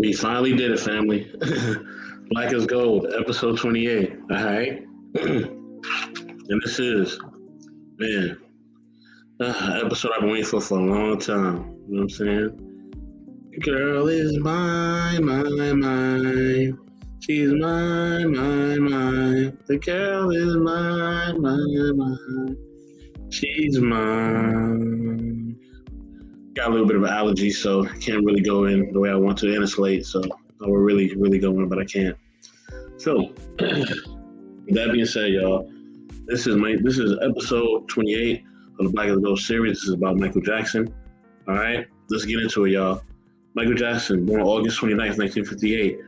We finally did it, family. Black is Gold, episode 28. All right. And this is, man, episode I've been waiting for a long time. You know what I'm saying? Girl is mine, mine, mine. She's mine, mine, mine. The girl is mine, mine, mine. She's mine. Got a little bit of an allergy, so I can't really go in the way I want to, and it's late, so I would really, really go in, but I can't. So, with that being said, y'all, this is episode 28 of the Black is Gold series. This is about Michael Jackson. All right, let's get into it, y'all. Michael Jackson, born August 29th, 1958,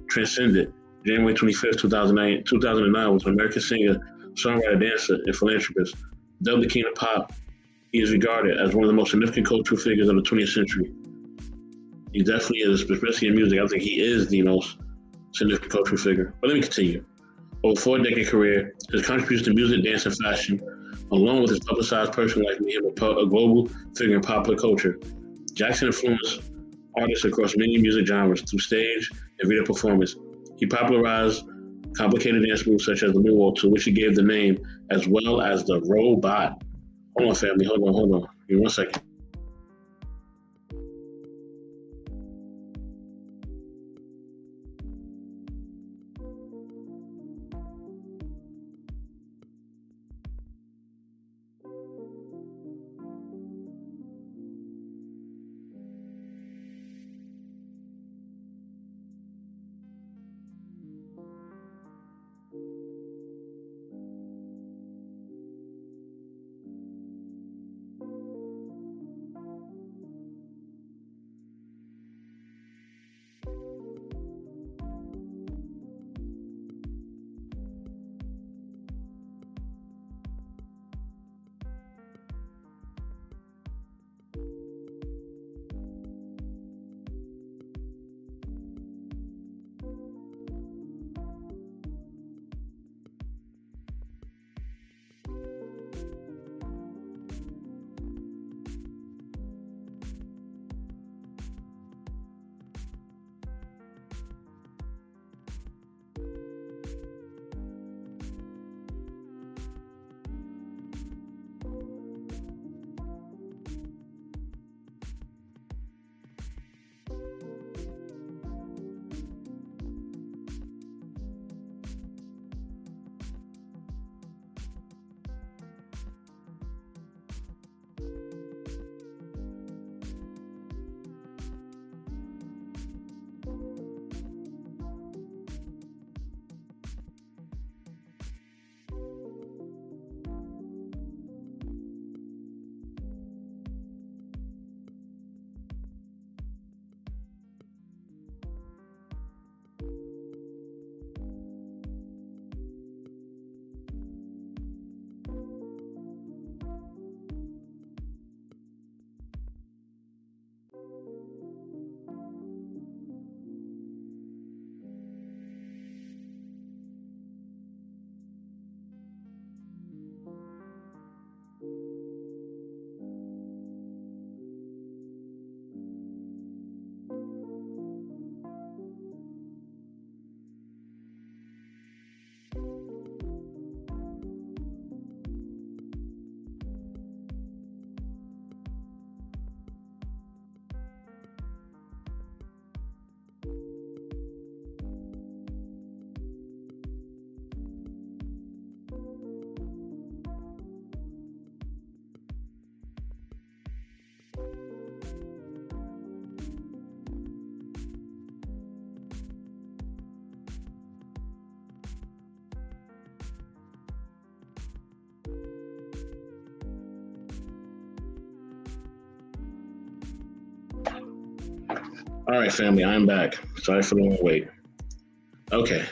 transcended. January 25th, 2009, was an American singer, songwriter, dancer, and philanthropist. Dubbed the King of Pop, he is regarded as one of the most significant cultural figures of the 20th century. He definitely is, especially in music. I think he is the most significant cultural figure. But let me continue. Over a 4-decade career, his contributions to music, dance, and fashion, along with his publicized personal life, made him a global figure in popular culture. Jackson influenced artists across many music genres through stage and video performance. He popularized complicated dance moves such as the moonwalk, to which he gave the name, as well as the robot. Hold on, family. Hold on. Give me 1 second. All right, family, I'm back. Sorry for the long wait. Okay.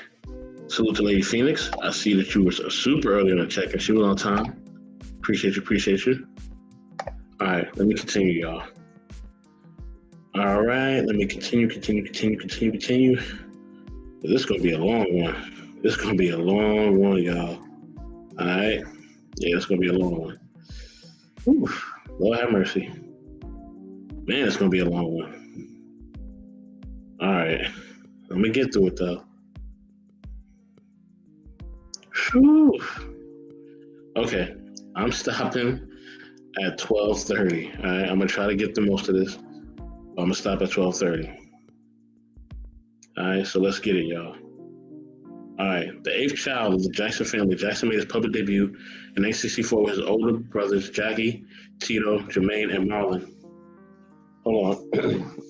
Salute to Lady Phoenix. I see that you were super early on the check and she was on time. Appreciate you. All right, let me continue, y'all. All right, let me continue. This is going to be a long one. Y'all. All right? Yeah, it's going to be a long one. Ooh, Lord have mercy. Man, it's going to be a long one. All right. I'm gonna get through it though. Whew. Okay. I'm stopping at 12:30. All right. I'm gonna try to get the most of this. I'm gonna stop at 12:30. All right. So let's get it, y'all. All right. The eighth child of the Jackson family, Jackson made his public debut in 1964 with his older brothers Jackie, Tito, Jermaine, and Marlon. Hold on.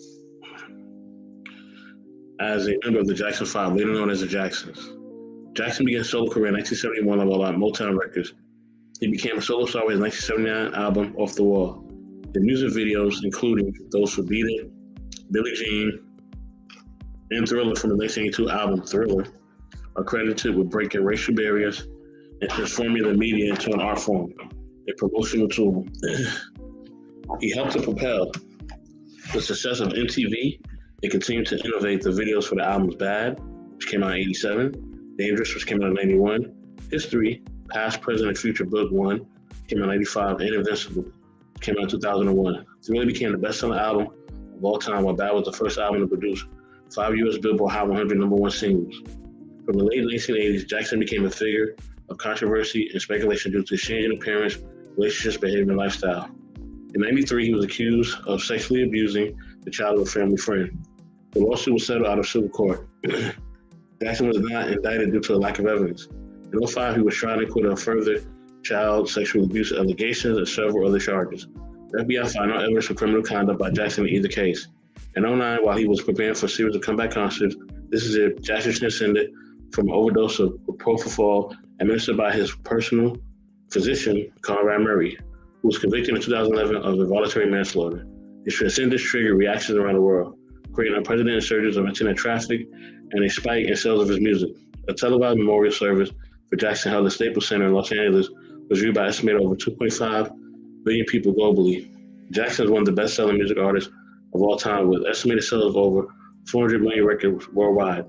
As a member of the Jackson Five, later known as the Jacksons. Jackson began his solo career in 1971 on Motown Records. He became a solo star with his 1979 album Off the Wall. His music videos, including those for Beat It, Billie Jean, and Thriller from the 1982 album Thriller, are credited with breaking racial barriers and transforming the media into an art form, a promotional tool. He helped to propel the success of MTV and continued to innovate the videos for the albums Bad, which came out in 87, Dangerous, which came out in 91, History, Past, Present, and Future Book 1, came out in 95, and Invincible, came out in 2001. It really became the best-selling album of all time, while Bad was the first album to produce 5 U.S. Billboard Hot 100 #1 singles. From the late 1980s, Jackson became a figure of controversy and speculation due to his changing appearance, relationships, behavior, and lifestyle. In 93, he was accused of sexually abusing the child of a family friend. The lawsuit was settled out of civil court. Jackson was not indicted due to a lack of evidence. In 2005, he was tried and acquitted of further child sexual abuse allegations and several other charges. The FBI found no evidence of criminal conduct by Jackson in either case. In 2009, while he was preparing for a series of comeback concerts, This Is It, Jackson transcended from an overdose of propofol administered by his personal physician, Conrad Murray, who was convicted in 2011 of involuntary manslaughter. His transcendence triggered reactions around the world, creating unprecedented surges of internet traffic and a spike in sales of his music. A televised memorial service for Jackson held at Staples Center in Los Angeles was viewed by estimated over 2.5 billion people globally. Jackson is one of the best-selling music artists of all time, with estimated sales of over 400 million records worldwide.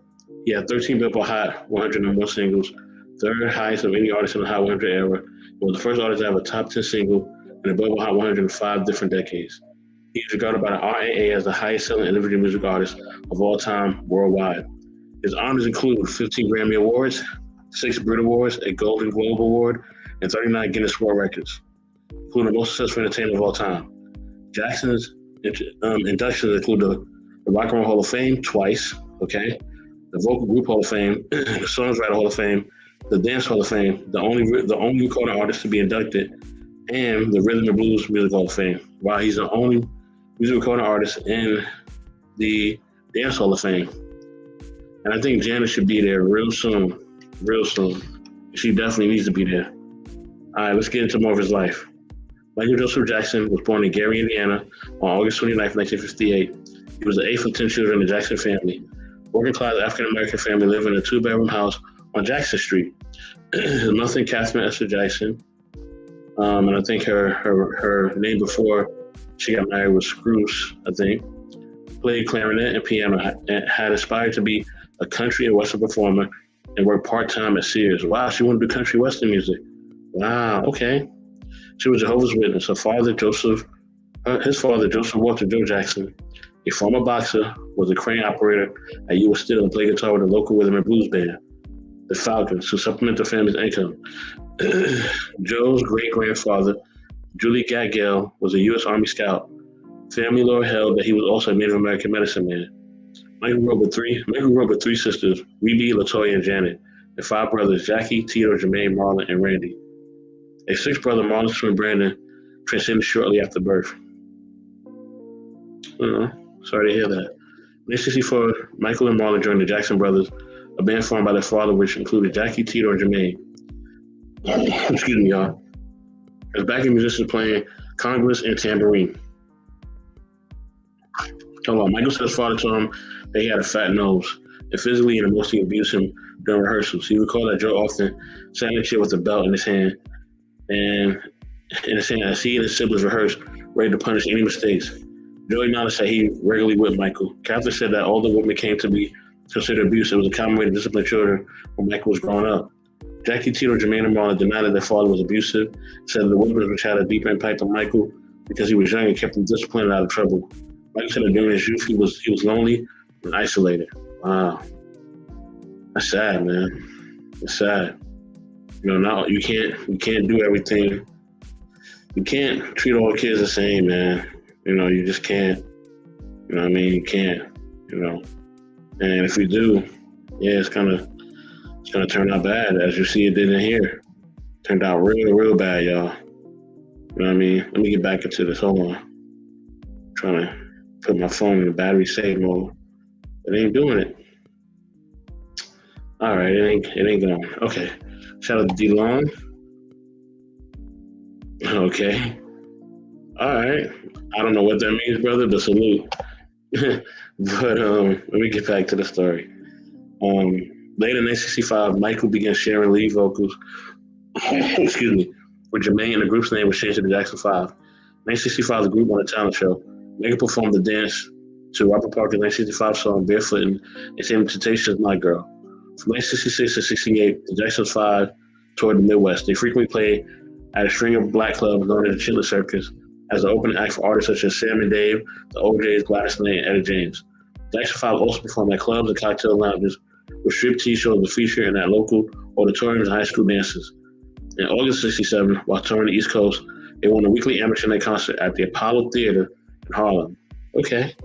He had 13 Billboard Hot 100 #1 singles, third highest of any artist in the Hot 100 era. He was the first artist to have a top 10 single in the Billboard Hot 100 in 5 different decades. He is regarded by the RAA as the highest-selling individual music artist of all time worldwide. His honors include 15 Grammy Awards, 6 Brit Awards, a Golden Globe Award, and 39 Guinness World Records, including the most successful entertainer of all time. Jackson's inductions include the Rock and Roll Hall of Fame twice, okay, the Vocal Group Hall of Fame, the Songwriter Hall of Fame, the Dance Hall of Fame, the only recording artist to be inducted, and the Rhythm and Blues Music Hall of Fame. While he's the only music recording artist in the Dance Hall of Fame. And I think Janet should be there real soon. She definitely needs to be there. All right, let's get into more of his life. Michael Joseph Jackson was born in Gary, Indiana on August 29, 1958. He was the 8th of 10 children in the Jackson family. Working-class African-American family living in a 2-bedroom house on Jackson Street. His mother, Catherine Esther Jackson, and I think her name before she got married was Scrooge, I think, played clarinet and piano and had aspired to be a country and western performer and worked part-time at Sears. Wow, she wanted to do country western music. Wow, okay. She was Jehovah's Witness. His father, Joseph Walter Joe Jackson, a former boxer, was a crane operator at U.S. Steel and played guitar with a local rhythm and blues band, the Falcons, to supplement the family's income. Joe's great-grandfather, Julie Gaggell, was a U.S. Army Scout. Family lore held that he was also a Native American medicine man. Michael grew up with three sisters, Rebe, Latoya, and Janet, and 5 brothers, Jackie, Tito, Jermaine, Marlon, and Randy. A 6th brother, Marlon's twin Brandon, transcended shortly after birth. Sorry to hear that. In 1964, Michael and Marlon joined the Jackson Brothers, a band formed by their father, which included Jackie, Tito, and Jermaine. Excuse me, y'all. As backing musicians playing congas and tambourine. Michael said his father told him that he had a fat nose and physically and emotionally abused him during rehearsals. He recalled that Joe often sat in a chair with a belt in his hand and as he and his siblings rehearsed, ready to punish any mistakes. Joe acknowledged that he regularly whipped Michael. Catherine said that although whipping came to be considered abuse, it was a common way to discipline children when Michael was growing up. Jackie, Tito, Jermaine, and Marlon denied that their father was abusive, said that the whippings which had a deeper impact on Michael because he was young and kept him disciplined and out of trouble. Michael said that during his youth he was lonely, and isolated. Wow, that's sad, man. It's sad. Now you can't do everything. You can't treat all kids the same, man. You just can't. You know what I mean? You can't. And if you do, yeah, it's gonna turn out bad, as you see it did in here. Turned out real bad, y'all. You know what I mean? Let me get back into this. Hold on. I'm trying to put my phone in the battery save mode. It ain't doing it. All right, it ain't going. Okay. Shout out to D-Long. Okay. All right. I don't know what that means, brother, but salute. But let me get back to the story. Later in 1965, Michael began sharing lead vocals excuse me, with Jermaine, and the group's name was changed to the Jackson 5. 1965, the group won a talent show. Megan performed the dance to Robert Parker's 1965 song Barefootin' and sang Temptations' My Girl. From 1966 to 68, the Jackson 5 toured the Midwest. They frequently played at a string of black clubs known as the Chitlin Circus as an opening act for artists such as Sam and Dave, the OJs, Gladys Knight, and Etta James. The Jackson 5 also performed at clubs and cocktail lounges with striptease shows to feature and at local auditoriums and high school dances. In August 1967, while touring the East Coast, they won a weekly amateur night concert at the Apollo Theater in Harlem. Okay.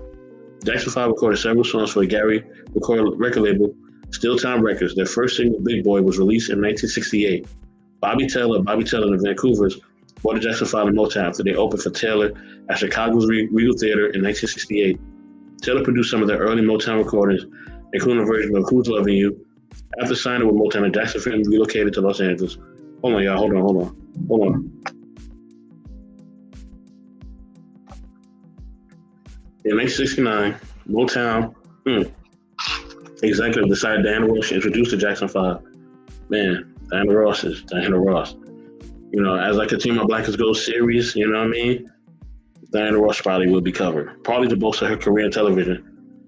Jackson 5 recorded several songs for the Gary record label, Steel Time Records. Their first single, Big Boy, was released in 1968. Bobby Taylor and the Vancouvers bought the Jackson 5 in Motown after they opened for Taylor at Chicago's Regal Theater in 1968. Taylor produced some of their early Motown recordings, including a version of Who's Loving You. After signing with Motown, the Jackson family relocated to Los Angeles. Hold on, y'all. Hold on. In 1969, Motown executive decided Diana Ross should introduce the Jackson 5. Man, Diana Ross is Diana Ross. As I continue my Black is Gold series, you know what I mean? Diana Ross probably will be covered, partly to bolster her career in television.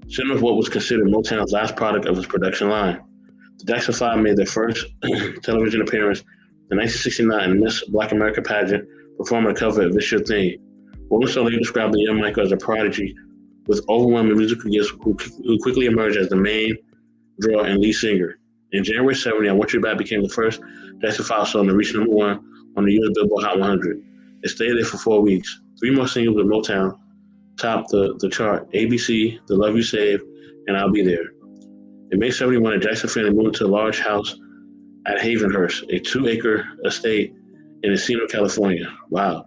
Similar to what was considered Motown's last product of its production line. The Jackson 5 made their first television appearance in 1969 Miss Black America pageant, performing a cover of It's Your Thing. Rolling Stone later described the young Michael as a prodigy with overwhelming musical gifts who quickly emerged as the main draw and lead singer. In January 70, I Want You Back became the first Jackson 5 song to reach number 1 on the US Billboard Hot 100. It stayed there for 4 weeks. 3 more singles with Motown topped the chart: ABC, The Love You Save, and I'll Be There. In May 71, the Jackson family moved to a large house at Havenhurst, a 2-acre estate in Encino, California. Wow.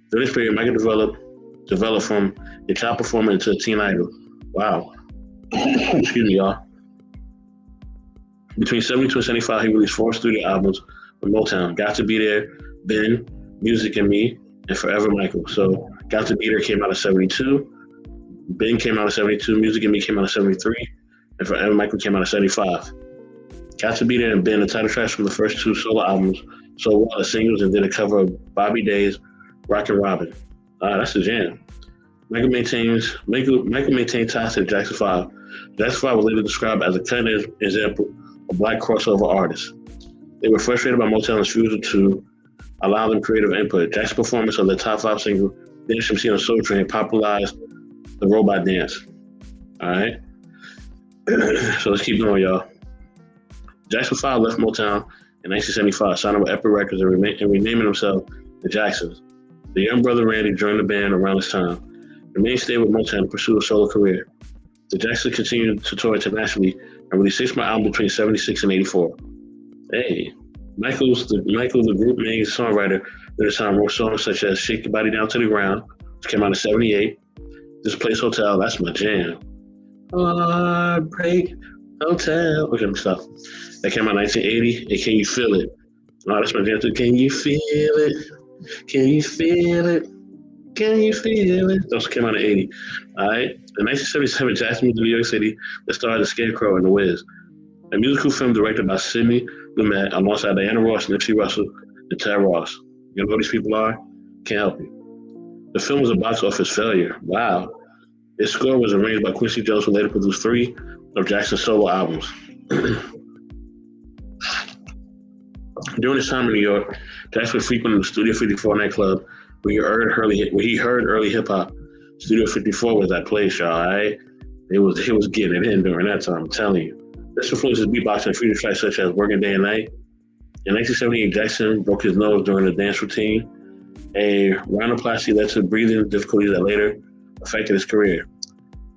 During this period, Michael developed from a child performer into a teen idol. Wow. Excuse me, y'all. Between 72 and 75, he released 4 studio albums with Motown: Got to Be There, Ben, Music and Me, and Forever Michael. So Got to Be There came out of 72, Ben came out of 72, Music and Me came out of 73, and Forever Michael came out of 75. Got to Be There and Ben, the title tracks from the first 2 solo albums, sold well as singles and did a cover of Bobby Day's Rockin' Robin. That's the jam. Michael maintained ties to the Jackson 5. Jackson 5 was later described as a cutting example of Black crossover artists. They were frustrated by Motown's refusal to allow them creative input. Jackson's performance of their top 5 single, Dance from Sea on Soul Train, popularized the robot dance. All right? So let's keep going, y'all. Jackson 5 left Motown in 1975, signing with Epic Records and renaming himself the Jacksons. The young brother Randy joined the band around this time. Jermaine stayed with Motown to pursue a solo career. The Jacksons continued to tour internationally and released 6 more albums between 76 and 84. Hey, Michael, the group main songwriter at the time, wrote songs such as Shake Your Body Down to the Ground, which came out in 78. This Place Hotel, that's my jam. Heartbreak Hotel. Okay, let me stop. That came out in 1980. And Can You Feel It? That's my jam too. Can you feel it? Can you feel it? Can you feel it? Those came out in 80. All right. In 1977, Jackson moved to New York City to star The Scarecrow and The Wiz, a musical film directed by Sidney Lumet alongside Diana Ross, Nipsey Russell, and Ted Ross. You know who these people are? Can't help you. The film was a box office failure. Wow. Its score was arranged by Quincy Jones, who later produced 3 of Jackson's solo albums. During his time in New York, Jackson frequented the Studio 54 nightclub where he heard early hip hop. Studio 54 was that place, y'all, all right? He was getting it in during that time. I'm telling you. This influences beatboxing and fusion tracks such as "Working Day and Night." In 1978, Jackson broke his nose during a dance routine. A rhinoplasty led to breathing difficulties that later affected his career.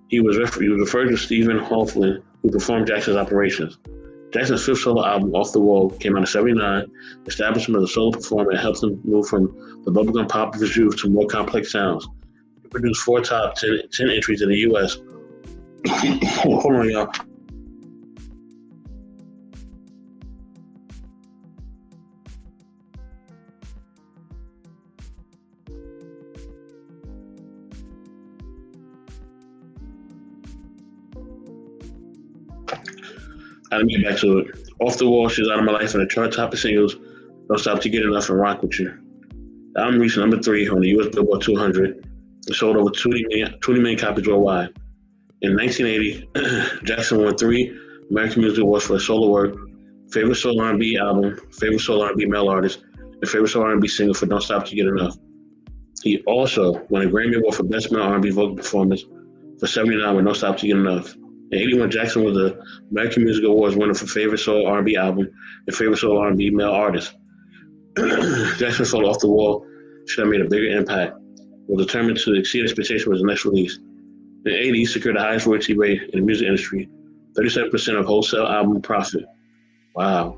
He was referred to Stephen Hoffman, who performed Jackson's operations. Jackson's fifth solo album, Off the Wall, came out in '79, established him as a solo performer and helped him move from the bubblegum pop of his youth to more complex sounds. He produced 4 top 10 entries in the U.S. Hold on, y'all. Let me get back to it. Off the Wall, She's Out of My Life, and the chart topping singles, Don't Stop to Get Enough and Rock With You. The album reached number 3 on the US Billboard 200 and sold over 20 million copies worldwide. In 1980, Jackson won 3 American Music Awards for his solo work, Favorite Soul R&B Album, Favorite Soul R&B Male Artist, and Favorite Soul R&B Single for Don't Stop to Get Enough. He also won a Grammy Award for Best Male R&B Vocal Performance for '79 with Don't Stop to Get Enough. In '81, Jackson was the American Music Awards winner for Favorite Soul R&B Album and Favorite Soul R&B Male Artist. Jackson's solo Off the Wall should have made a bigger impact. Was determined to exceed expectations with his next release. In the '80s, he secured the highest royalty rate in the music industry, 37% of wholesale album profit. Wow.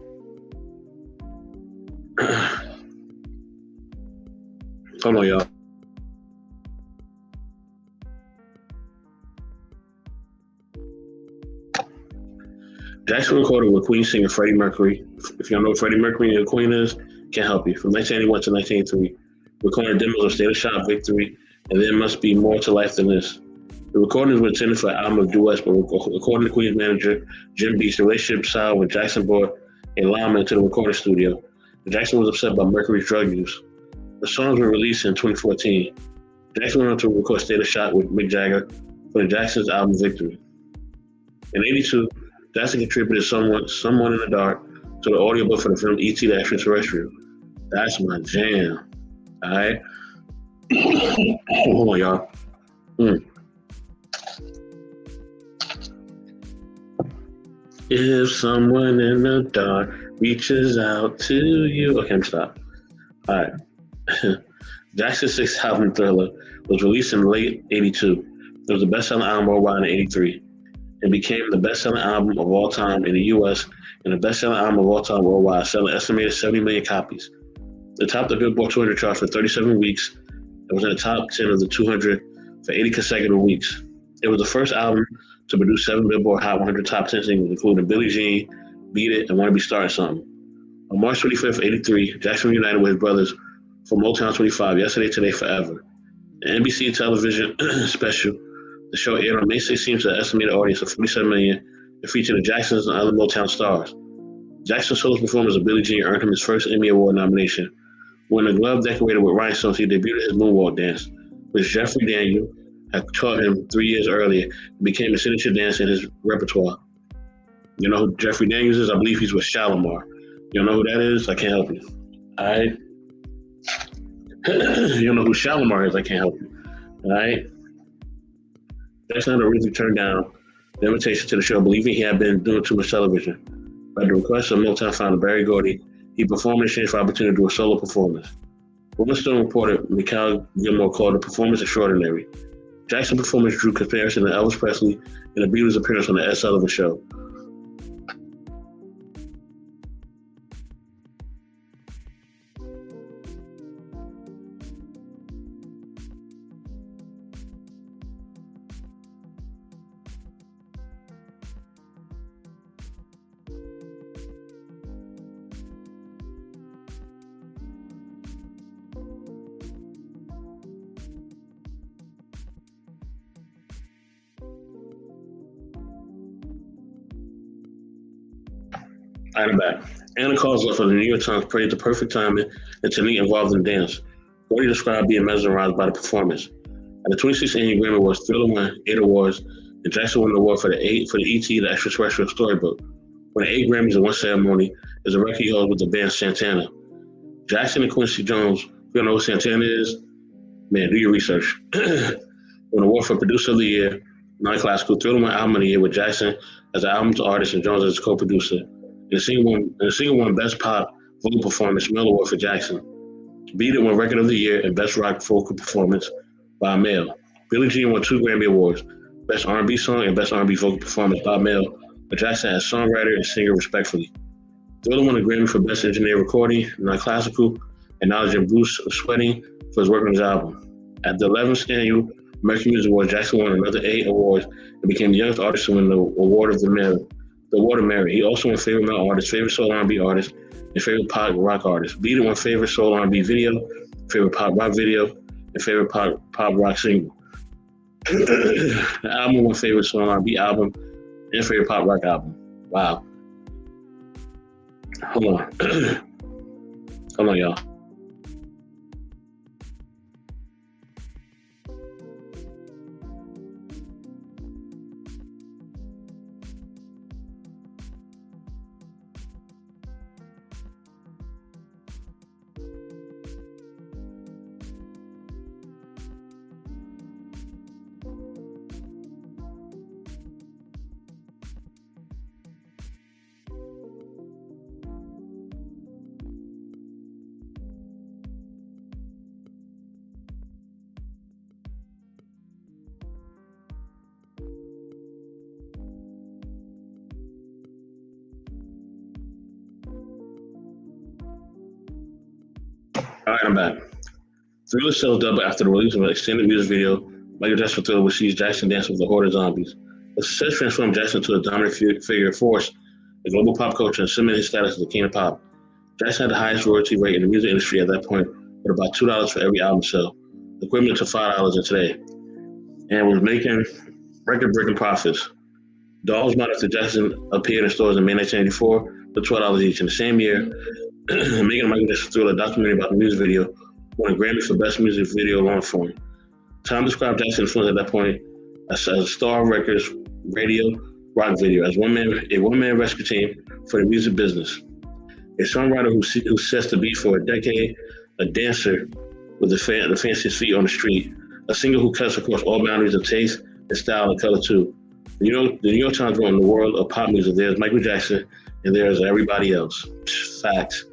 Hold on, y'all. Jackson recorded with Queen singer Freddie Mercury. If you don't know what Freddie Mercury and the Queen is, can't help you. From 1981 to 1983, recording demos of State of Shop, Victory, and There Must Be More to Life Than This. The recordings were intended for an album of duets, but according to Queen's manager, Jim Beach, the relationship soured when Jackson brought a lineman to the recording studio. Jackson was upset by Mercury's drug use. The songs were released in 2014. Jackson went on to record State of Shop with Mick Jagger for the Jackson's album Victory. In '82, Jackson contributed Someone in the Dark to the audiobook for the film E.T. the Extraterrestrial. That's my jam. Alright? Hold on, y'all. If someone in the dark reaches out to you. Okay, I'm stop. Alright. Jackson's sixth album, Thriller, was released in late '82. It was the best-selling album worldwide in '83. It became the best-selling album of all time in the U.S. and the best-selling album of all time worldwide, selling an estimated 70 million copies. It topped the Billboard 200 chart for 37 weeks. It was in the top 10 of the 200 for 80 consecutive weeks. It was the first album to produce 7 Billboard Hot 100 top 10 singles, including Billie Jean, Beat It, and Wanna Be Starting Something. On March 25th, '83, Jackson reunited with his brothers for Motown 25, Yesterday, Today, Forever. The NBC television special, the show aired on May 16th to an estimated audience of 47 million and featured the Jacksons and other Motown stars. Jackson's solo performance of Billie Jean earned him his first Emmy Award nomination. When a glove decorated with rhinestones, he debuted his moonwalk dance, which Jeffrey Daniel had taught him 3 years earlier and became a signature dance in his repertoire. You know who Jeffrey Daniels is? I believe he's with Shalimar. You don't know who that is? I can't help you. All right? You don't know who Shalimar is? I can't help you. All right? Jackson originally turned down the invitation to the show, believing he had been doing too much television. By the request of Motown founder Barry Gordy, he performed in exchange for opportunity to do a solo performance. Rolling Stone reported Mikhail Gilmore called the performance extraordinary. Jackson's performance drew comparison to Elvis Presley and the Beatles' appearance on the Ed Sullivan Show. I'm back. Anna Kozlov of the New York Times praised the perfect timing and technique involved in the dance. Gordy described being mesmerized by the performance. At the 26th annual Grammy Awards, Thriller won 8 awards, and Jackson won the award for the E.T. the Extraterrestrial Storybook. Winning 8 Grammys in one ceremony is a record he holds with the band Santana. Jackson and Quincy Jones, if you don't know who Santana is, man, do your research. Won an award for Producer of the Year, Non-classical, Thriller won Album of the Year with Jackson as the album's artist and Jones as co-producer. And the single won Best Pop Vocal Performance Male Award for Jackson. Beat It won Record of the Year and Best Rock Vocal Performance by a Male. Billie Jean won 2 Grammy Awards, Best R&B Song and Best R&B Vocal Performance by a Male, with Jackson as songwriter and singer respectively. Thriller won a Grammy for Best Engineered Recording, Non-Classical, acknowledging Bruce Sweating for his work on his album. At the 11th Annual American Music Awards, Jackson won another 8 awards and became the youngest artist to win the Award of Merit. He also won Favorite Male Artist, Favorite Soul R&B Artist, and Favorite Pop Rock Artist. Beat It won Favorite Soul R&B Video, Favorite Pop Rock Video, and Favorite Pop Rock Single. The album won Favorite Soul R&B Album and Favorite Pop Rock Album. Wow. Hold on. Hold on, y'all. All right, I'm back. Thriller sells double after the release of an extended music video. Michael Jackson Thriller, which sees Jackson dancing with a horde of zombies. The success transformed Jackson into a dominant figure of force in global pop culture and cemented his status as the king of pop. Jackson had the highest royalty rate in the music industry at that point, with about $2 for every album sale, equivalent to $5 in today, and was making record-breaking profits. Dolls modeled after Jackson appeared in stores in May 1984 for $12 each. In the same year, making a Michael Jackson Thriller documentary about the music video, won a Grammy for Best Music Video Long Form. Time described Jackson's influence at that point as a Star Records radio rock video, as a one-man rescue team for the music business. A songwriter who sets the beat for a decade, a dancer with the fanciest feet on the street, a singer who cuts across all boundaries of taste and style and color too. The New York Times wrote, in the world of pop music, there's Michael Jackson and there's everybody else. Facts.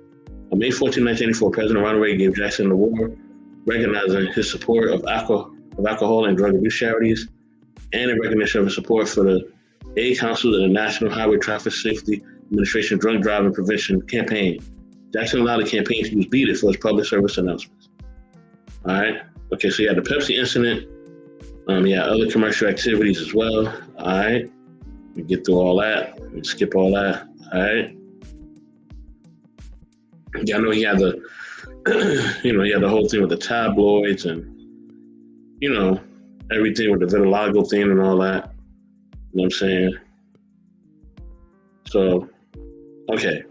On May 14, 1984, President Ronald Reagan gave Jackson an award recognizing his support of alcohol and drug abuse charities, and in recognition of his support for the Aid Council and the National Highway Traffic Safety Administration Drunk Driving Prevention Campaign. Jackson allowed the campaign to use Beat It for his public service announcements. All right. Okay, so you had the Pepsi incident. You had other commercial activities as well. All right. We get through all that. We skip all that. All right. Yeah, I know he had the, he had the whole thing with the tabloids and, everything with the vitiligo thing and all that. You know what I'm saying? So, okay.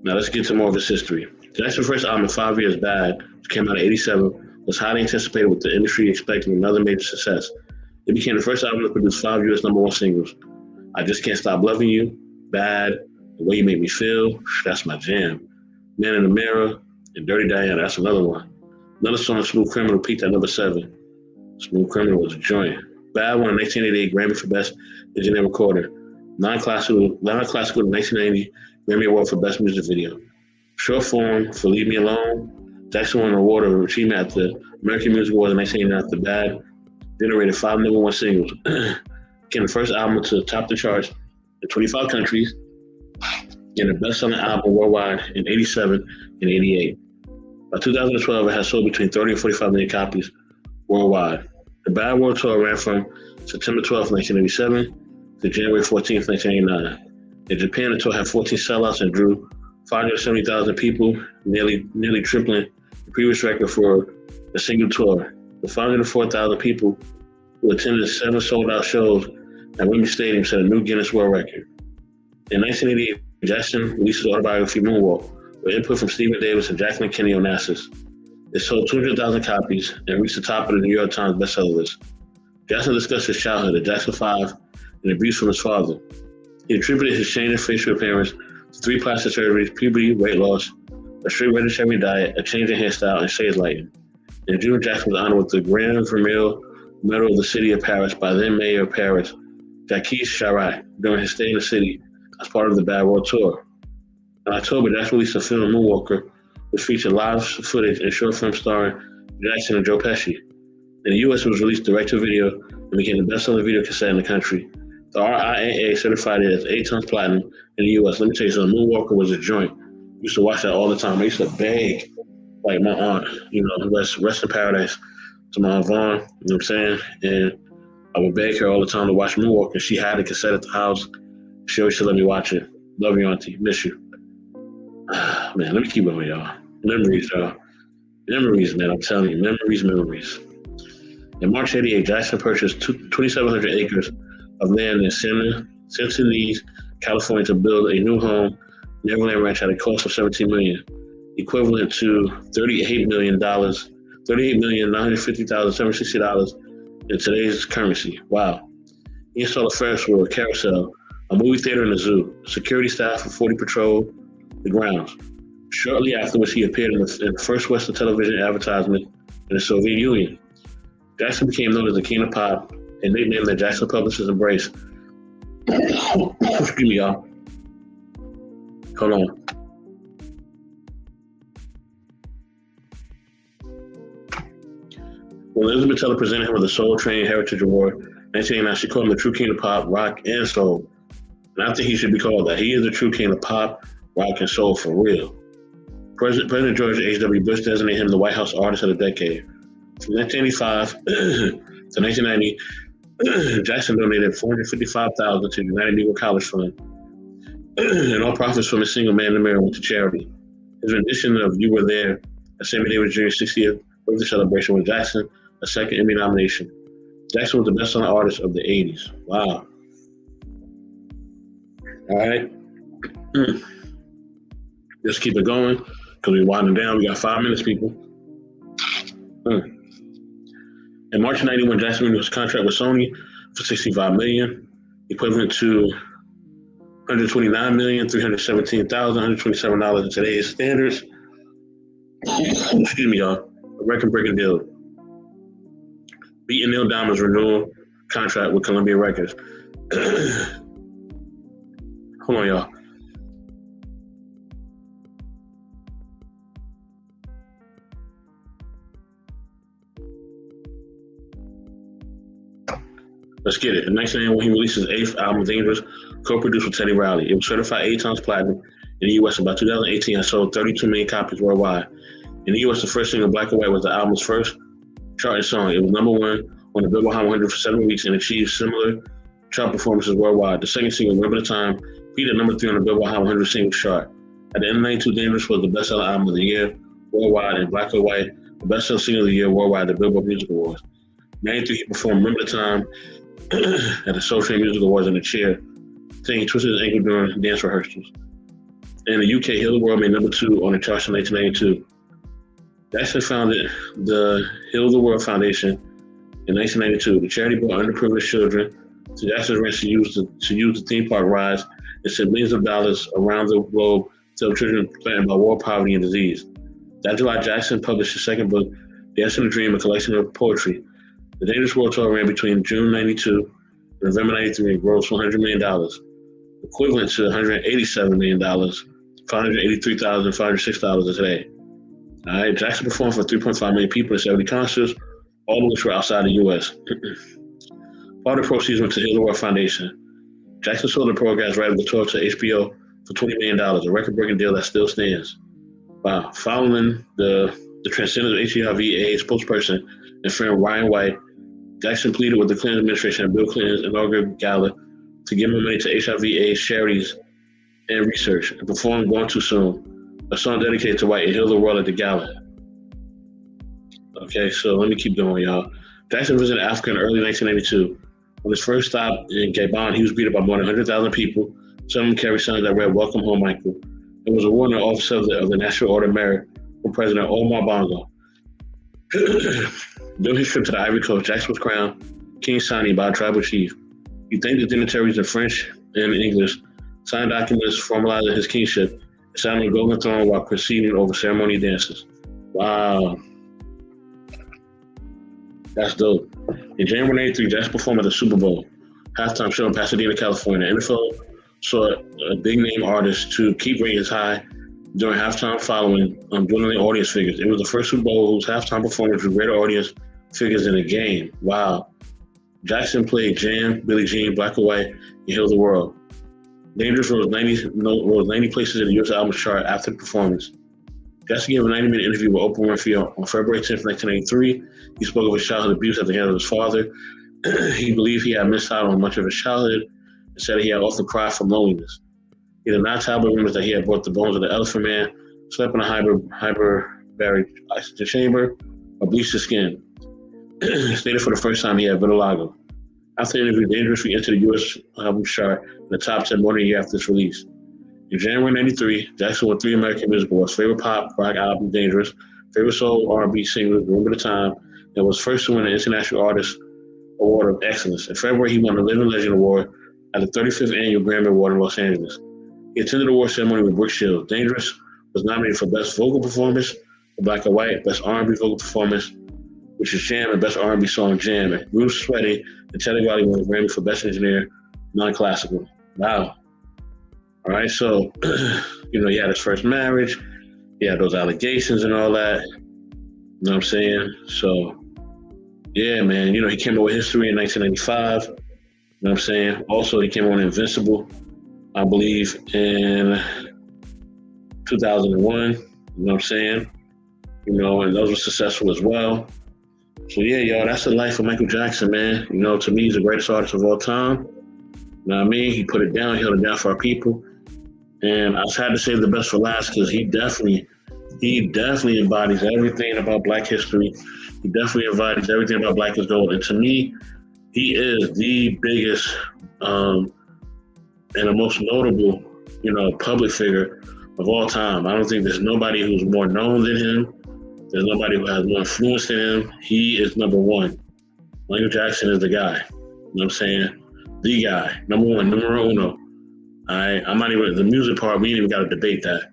Now let's get to more of his history. Jackson's first album, 5 Years Bad, which came out in 1987, was highly anticipated with the industry expecting another major success. It became the first album to produce 5 U.S. #1 singles. I Just Can't Stop Loving You, Bad, The Way You Make Me Feel, that's my jam. Man in the Mirror, and Dirty Diana, that's another one. Another song, Smooth Criminal, peaked at number 7. Smooth Criminal was a joint. Bad won a 1988 Grammy for Best Engineered Recorder. Non-classical 1990 Grammy Award for Best Music Video. Short form for Leave Me Alone. Jackson won an award of achievement at the American Music Awards in 1989 after Bad. Generated 5 #1 singles. Became the first album to top the charts in 25 countries. And the best-selling album worldwide in 87 and 88. By 2012, it had sold between 30 and 45 million copies worldwide. The Bad World Tour ran from September 12, 1987 to January 14, 1989. In Japan, the tour had 14 sellouts and drew 570,000 people, nearly tripling the previous record for a single tour. The 504,000 people who attended 7 sold-out shows at Wembley Stadium set a new Guinness World Record. In 1988, Jackson released his autobiography, Moonwalk, with input from Stephen Davis and Jacqueline Kennedy Onassis. It sold 200,000 copies and reached the top of the New York Times bestseller list. Jackson discussed his childhood at Jackson 5 and abuse from his father. He attributed his change in facial appearance to 3 plastic surgeries, puberty, weight loss, a strict vegetarian diet, a change in hairstyle, and shade lighting. In June, Jackson was honored with the Grand Vermeil Medal of the City of Paris by then Mayor of Paris, Jacques Chirac, during his stay in the city as part of the Bad World Tour. In October, Jackson released the film Moonwalker, which featured live footage and short film starring Jackson and Joe Pesci. In the U.S., it was released direct-to-video and became the best-selling video cassette in the country. The RIAA certified it as 8 tons platinum in the U.S. Let me tell you something, Moonwalker was a joint. I used to watch that all the time. I used to beg, like my aunt, rest in paradise, to my Aunt Vaughn, you know what I'm saying? And I would beg her all the time to watch Moonwalker. She had a cassette at the house. She always should let me watch it. Love you, Auntie. Miss you. Man, let me keep going, y'all. Memories, y'all. Memories, man. I'm telling you, memories. In March '88, Jackson purchased 2,700 acres of land in Centennial, California, to build a new home, Neverland Ranch, at a cost of $17 million, equivalent to $38,950,760 in today's currency. Wow. He installed a Ferris wheel, a carousel, a movie theater, and a zoo. Security staff for 40 patrolled the grounds. Shortly afterwards, he appeared in the first Western television advertisement in the Soviet Union. Jackson became known as the King of Pop, a nickname that Jackson publishers embraced. Excuse me, y'all. Hold on. When Elizabeth Taylor presented him with the Soul Train Heritage Award in 1989, she called him the true king of pop, rock, and soul. And I think he should be called that. He is the true king of pop, rock, and soul for real. President George H.W. Bush designated him the White House Artist of the Decade. From 1985 to 1990, Jackson donated $455,000 to the United Negro College Fund, and all profits from his single Man in the Mirror went to charity. His rendition of You Were There at Sammy Davis Jr.'s 60th birthday celebration with Jackson a second Emmy nomination. Jackson was the best-selling artist of the 80s. Wow. All right. Let's keep it going because we're winding down. We got 5 minutes, people. In March of '91, Jackson renewed his contract with Sony for $65 million, equivalent to $129,317,127 in today's standards. Excuse me, y'all. A record-breaking deal. Beating Neil Diamond's renewal contract with Columbia Records. Hold on, y'all. Let's get it. In 1991, he released his 8th album, Dangerous, co-produced with Teddy Riley. It was certified 8 tons platinum in the U.S. and by 2018, it sold 32 million copies worldwide. In the U.S., the first single, Black and White, was the album's first charting song. It was number 1 on the Billboard Hot 100 for 7 weeks and achieved similar chart performances worldwide. The second single, Remember the Time, peaked at number 3 on the Billboard Hot 100 singles chart. At the end of '92, Dangerous was the best-selling album of the year worldwide, and Black and White, the best-selling single of the year worldwide at the Billboard Music Awards. In '93, he performed Remember the Time at the Soul Train Music Awards in a chair, saying he twisted his ankle during dance rehearsals. In the UK, Heal the World made number 2 on the charts in 1992. Jackson founded the Heal the World Foundation in 1992. The charity brought underprivileged children to Jackson's ranch to use the theme park rides and sent millions of dollars around the globe to help children threatened by war, poverty, and disease. That July, Jackson published his second book, The Essence of the Dream, a collection of poetry. The Dangerous World Tour ran between June '92 and November '93 and grossed $100 million, equivalent to $187 million, $583,506 today. All right, Jackson performed for 3.5 million people in 70 concerts, all of which were outside the U.S. Part of the proceeds went to the Heal the World Foundation. Jackson sold the program's right of the tour to HBO for $20 million, a record-breaking deal that still stands. Wow. Following the transcendence of HIV/AIDS spokesperson and friend Ryan White, Jackson pleaded with the Clinton administration and Bill Clinton's inaugural gala to give more money to HIV/AIDS charities and research, and performed Gone Too Soon, a song dedicated to White and Heal the World at the gala. Okay, so let me keep going, y'all. Jackson visited Africa in early 1992. On his first stop in Gabon, he was greeted by more than 100,000 people. Some of them carried signs that read, "Welcome home, Michael." It was awarded an officer of the National Order of Merit from President Omar Bongo. During his trip to the Ivory Coast, Jackson was crowned King Sani by a tribal chief. He thanked the dignitaries in French and English, signed documents formalizing his kingship, and sat on the golden throne while proceeding over ceremony dances. Wow. That's dope. In January 93, Jackson performed at the Super Bowl halftime show in Pasadena, California. NFL sought a big-name artist to keep ratings high during halftime following dwindling audience figures. It was the first Super Bowl whose halftime performance drew greater audience figures in a game. Wow. Jackson played Jam, Billie Jean, Black or White, and Heal the World. Dangerous rose 90 places in the U.S. album chart after the performance. Jackson gave a 90-minute interview with Oprah Winfrey on February 10, 1993. He spoke of his childhood abuse at the hands of his father. He believed he had missed out on much of his childhood and said he had often cried from loneliness. He did not tell rumors that he had brought the bones of the Elephant Man, slept in a hyperbaric oxygen chamber, or bleached his skin. He stated for the first time he had vitiligo. After the interview, Dangerous re-entered the U.S. album chart in the top 10 more than a year after its release. In January 93, Jackson won 3 American Music Awards: Favorite Pop Rock Album, Dangerous; Favorite Soul R&B Single, Remember the Time, and was first to win the International Artist Award of Excellence. In February, he won the Living Legend Award at the 35th Annual Grammy Award in Los Angeles. He attended the award ceremony with Brooke Shields. Dangerous was nominated for Best Vocal Performance for Black or White, Best R&B Vocal Performance, which is Jam, and Best R&B Song, Jam. And Bruce Sweaty and Teddy Riley won the Grammy for Best Engineer, Non-Classical. Wow. All right, so, he had his first marriage. He had those allegations and all that. You know what I'm saying? So, yeah, man, he came out with History in 1995. You know what I'm saying? Also, he came on Invincible, I believe, in 2001. You know what I'm saying? And those were successful as well. So, yeah, y'all, that's the life of Michael Jackson, man. To me, he's the greatest artist of all time. You know what I mean? He put it down, held it down for our people. And I had to save the best for last because he definitely embodies everything about Black history. He definitely embodies everything about Black is Gold. And to me, he is the biggest and the most notable, public figure of all time. I don't think there's nobody who's more known than him. There's nobody who has more influence than him. He is number one. Michael Jackson is the guy. You know what I'm saying? The guy. Number one, numero uno. I'm not even, the music part, we ain't even got to debate that.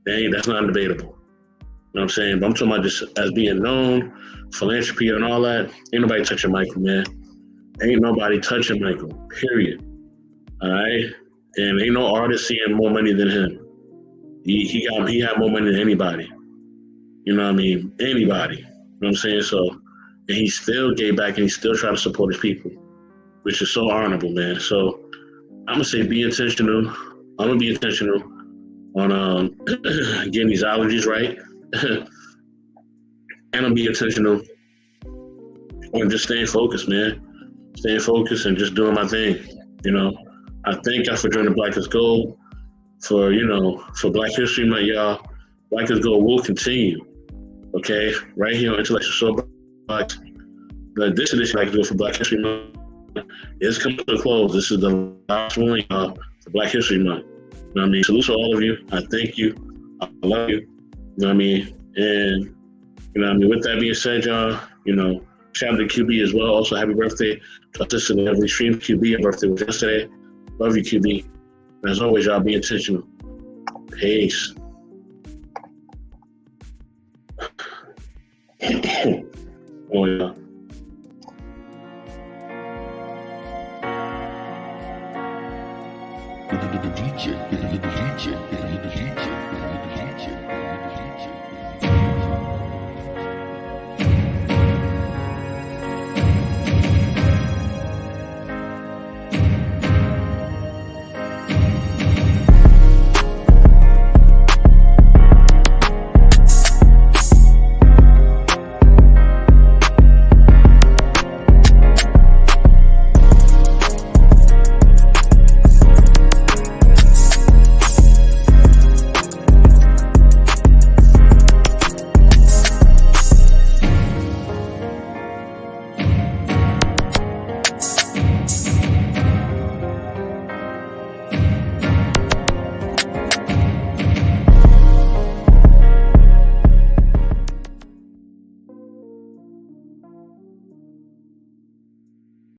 That's not debatable. You know what I'm saying? But I'm talking about just as being known, philanthropy and all that. Ain't nobody touching Michael, man. Ain't nobody touching Michael, period. All right? And ain't no artist seeing more money than him. He had more money than anybody. You know what I mean? Anybody. You know what I'm saying? So, and he still gave back and he still tried to support his people, which is so honorable, man. So, I'm going to say be intentional. I'm going to be intentional on getting these allergies right. And I'll be intentional on just staying focused, man. Staying focused and just doing my thing. I thank y'all for joining Black is Gold. For Black History Month, y'all. Black is Gold will continue. Okay? Right here on Intellectual Soul Box. But this edition of Black is Gold for Black History Month is coming to a close. This is the last one, y'all, for Black History Month. You know what I mean? Salute to all of you. I thank you. I love you. You know what I mean? And, with that being said, y'all, shout out to QB as well. Also, happy birthday to our sister in every stream. QB, your birthday was yesterday. Love you, QB. And as always, y'all, be intentional. Peace. Oh, yeah. The DJ.